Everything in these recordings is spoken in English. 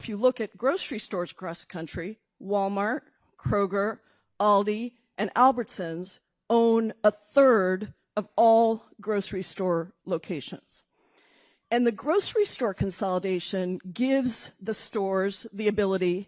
if you look at grocery stores across the country, Walmart, Kroger, Aldi, and Albertsons own a third of all grocery store locations. And the grocery store consolidation gives the stores the ability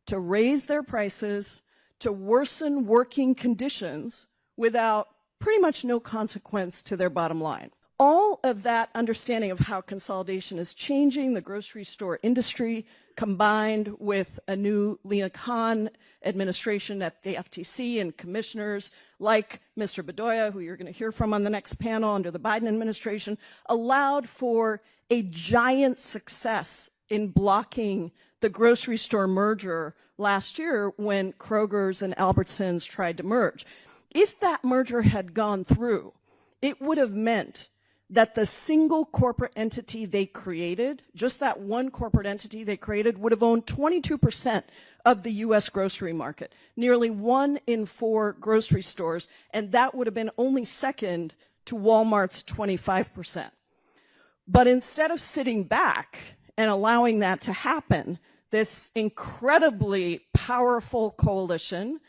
to raise their prices, to worsen working conditions without pretty much no consequence to their bottom line. All of that understanding of how consolidation is changing the grocery store industry, combined with a new Lina Khan administration at the FTC and commissioners like Mr. Bedoya, who you're going to hear from on the next panel under the Biden administration, allowed for a giant success in blocking the grocery store merger last year when Kroger's and Albertsons tried to merge. If that merger had gone through, it would have meant that the single corporate entity they created, just that one corporate entity they created, would have owned 22% of the U.S. grocery market, nearly 1 in 4 grocery stores, and that would have been only second to Walmart's 25%. But instead of sitting back and allowing that to happen, this incredibly powerful coalition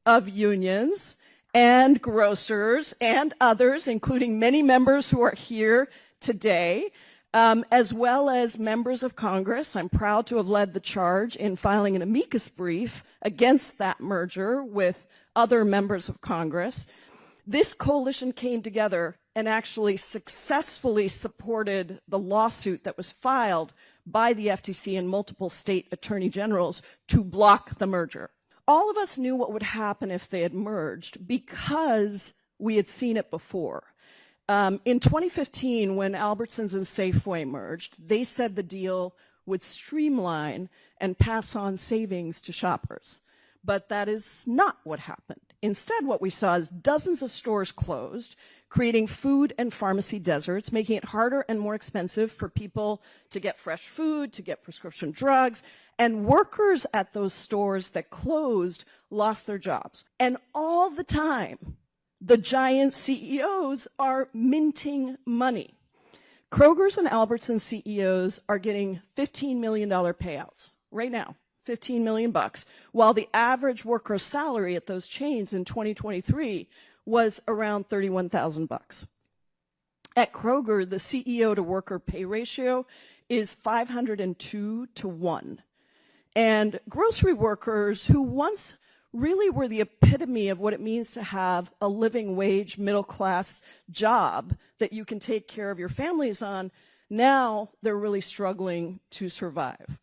of unions and grocers and others, including many members who are here today, as well as members of Congress. I'm proud to have led the charge in filing an amicus brief against that merger with other members of Congress. This coalition came together and actually successfully supported the lawsuit that was filed by the FTC and multiple state attorney generals to block the merger. All of us knew what would happen if they had merged because we had seen it before. In 2015, when Albertsons and Safeway merged, they said the deal would streamline and pass on savings to shoppers. But that is not what happened. Instead, what we saw is dozens of stores closed, creating food and pharmacy deserts, making it harder and more expensive for people to get fresh food, to get prescription drugs, and workers at those stores that closed lost their jobs. And all the time, the giant CEOs are minting money. Kroger's and Albertsons CEOs are getting $15 million payouts right now, $15 million bucks, while the average worker's salary at those chains in 2023 was around $31,000. At Kroger, the CEO to worker pay ratio is 502 to 1. And grocery workers who once really were the epitome of what it means to have a living wage, middle class job that you can take care of your families on, now they're really struggling to survive.